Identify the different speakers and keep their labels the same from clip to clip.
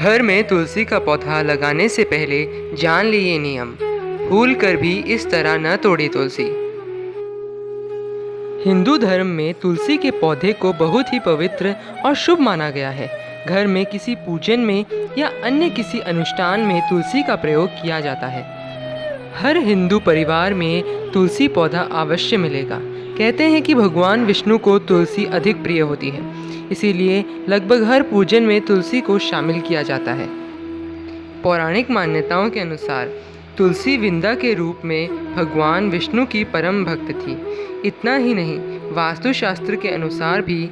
Speaker 1: घर में तुलसी का पौधा लगाने से पहले जान ली ये नियम, भूल कर भी इस तरह न तोड़े तुलसी। हिंदू धर्म में तुलसी के पौधे को बहुत ही पवित्र और शुभ माना गया है। घर में किसी पूजन में या अन्य किसी अनुष्ठान में तुलसी का प्रयोग किया जाता है। हर हिंदू परिवार में तुलसी पौधा अवश्य मिलेगा। कहते हैं कि भगवान विष्णु को तुलसी अधिक प्रिय होती है, इसीलिए लगभग हर पूजन में तुलसी को शामिल किया जाता है। पौराणिक मान्यताओं के अनुसार तुलसी विंदा के रूप में भगवान विष्णु की परम भक्त थी। इतना ही नहीं, वास्तुशास्त्र के अनुसार भी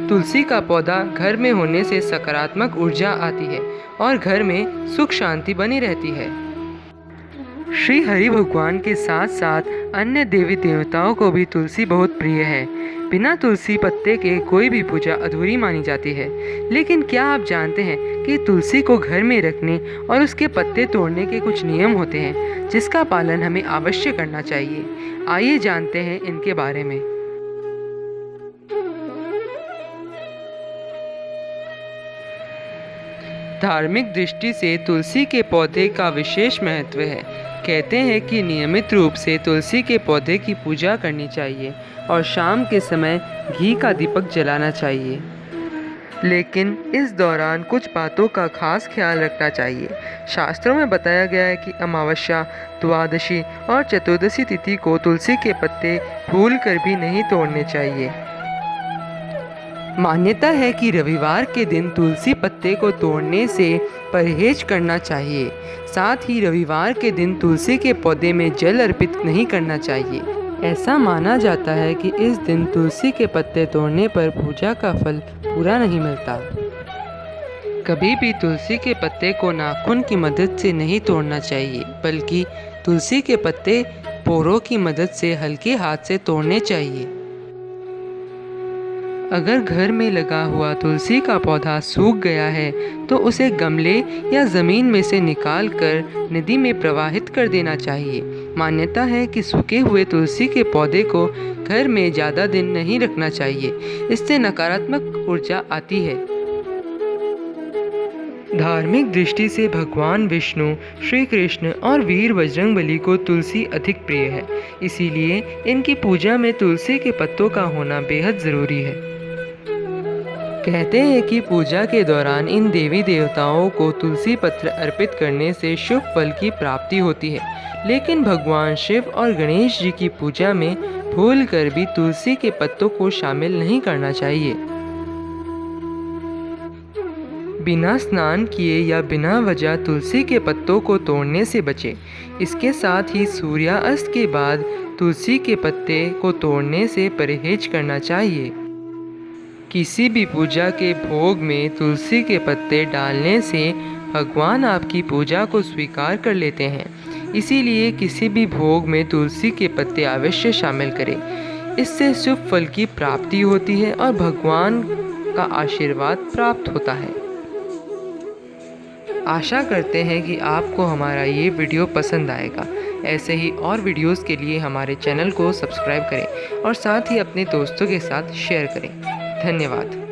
Speaker 1: तुलसी का पौधा घर में होने से सकारात्मक ऊर्जा आती है और घर में सुख शांति बनी रहती है। श्री हरि भगवान के साथ साथ अन्य देवी देवताओं को भी तुलसी बहुत प्रिय है। बिना तुलसी पत्ते के कोई भी पूजा अधूरी मानी जाती है। लेकिन क्या आप जानते हैं कि तुलसी को घर में रखने और उसके पत्ते तोड़ने के कुछ नियम होते हैं जिसका पालन हमें अवश्य करना चाहिए। आइए जानते हैं इनके बारे में। धार्मिक दृष्टि से तुलसी के पौधे का विशेष महत्व है। कहते हैं कि नियमित रूप से तुलसी के पौधे की पूजा करनी चाहिए और शाम के समय घी का दीपक जलाना चाहिए। लेकिन इस दौरान कुछ बातों का खास ख्याल रखना चाहिए। शास्त्रों में बताया गया है कि अमावस्या, द्वादशी और चतुर्दशी तिथि को तुलसी के पत्ते भूल कर भी नहीं तोड़ने चाहिए। मान्यता है कि रविवार के दिन तुलसी पत्ते को तोड़ने से परहेज करना चाहिए। साथ ही रविवार के दिन तुलसी के पौधे में जल अर्पित नहीं करना चाहिए। ऐसा माना जाता है कि इस दिन तुलसी के पत्ते तोड़ने पर पूजा का फल पूरा नहीं मिलता। कभी भी तुलसी के पत्ते को नाखून की मदद से नहीं तोड़ना चाहिए, बल्कि तुलसी के पत्ते पोरों की मदद से हल्के हाथ से तोड़ने चाहिए। अगर घर में लगा हुआ तुलसी का पौधा सूख गया है तो उसे गमले या ज़मीन में से निकाल कर नदी में प्रवाहित कर देना चाहिए। मान्यता है कि सूखे हुए तुलसी के पौधे को घर में ज़्यादा दिन नहीं रखना चाहिए, इससे नकारात्मक ऊर्जा आती है। धार्मिक दृष्टि से भगवान विष्णु, श्री कृष्ण और वीर बजरंगबली को तुलसी अधिक प्रिय है, इसीलिए इनकी पूजा में तुलसी के पत्तों का होना बेहद ज़रूरी है। कहते हैं कि पूजा के दौरान इन देवी देवताओं को तुलसी पत्र अर्पित करने से शुभ फल की प्राप्ति होती है। लेकिन भगवान शिव और गणेश जी की पूजा में भूल कर भी तुलसी के पत्तों को शामिल नहीं करना चाहिए। बिना स्नान किए या बिना वजह तुलसी के पत्तों को तोड़ने से बचें। इसके साथ ही सूर्यास्त के बाद तुलसी के पत्ते को तोड़ने से परहेज करना चाहिए। किसी भी पूजा के भोग में तुलसी के पत्ते डालने से भगवान आपकी पूजा को स्वीकार कर लेते हैं। इसीलिए किसी भी भोग में तुलसी के पत्ते अवश्य शामिल करें। इससे शुभ फल की प्राप्ति होती है और भगवान का आशीर्वाद प्राप्त होता है। आशा करते हैं कि आपको हमारा ये वीडियो पसंद आएगा। ऐसे ही और वीडियोस के लिए हमारे चैनल को सब्सक्राइब करें और साथ ही अपने दोस्तों के साथ शेयर करें। धन्यवाद।